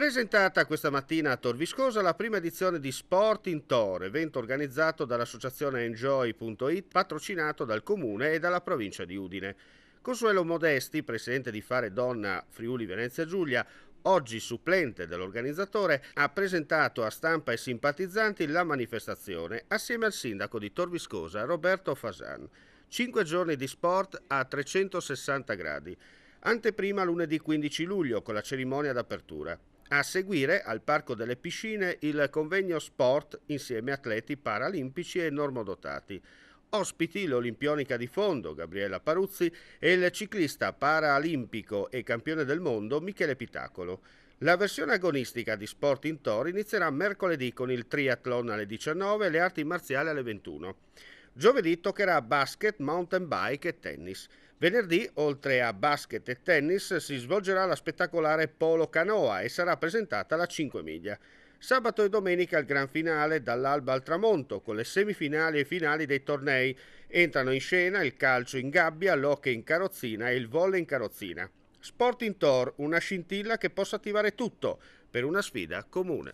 Presentata questa mattina a Tor Viscosa la prima edizione di Sport in Tor, evento organizzato dall'associazione Enjoy.it, patrocinato dal Comune e dalla provincia di Udine. Consuelo Modesti, presidente di Fare Donna Friuli Venezia Giulia, oggi supplente dell'organizzatore, ha presentato a stampa e simpatizzanti la manifestazione assieme al sindaco di Tor Viscosa, Roberto Fasan. 5 giorni di sport a 360 gradi. Anteprima lunedì 15 luglio con la cerimonia d'apertura. A seguire, al Parco delle Piscine, il convegno sport insieme a atleti paralimpici e normodotati. Ospiti l'olimpionica di fondo Gabriella Paruzzi e il ciclista paralimpico e campione del mondo Michele Pitacolo. La versione agonistica di Sport in Tor inizierà mercoledì con il triathlon alle 19 e le arti marziali alle 21. Giovedì toccherà basket, mountain bike e tennis. Venerdì, oltre a basket e tennis, si svolgerà la spettacolare polo canoa e sarà presentata la 5 miglia. Sabato e domenica il gran finale dall'alba al tramonto, con le semifinali e finali dei tornei. Entrano in scena il calcio in gabbia, l'hockey in carrozzina e il volley in carrozzina. Sport in Tor, una scintilla che possa attivare tutto per una sfida comune.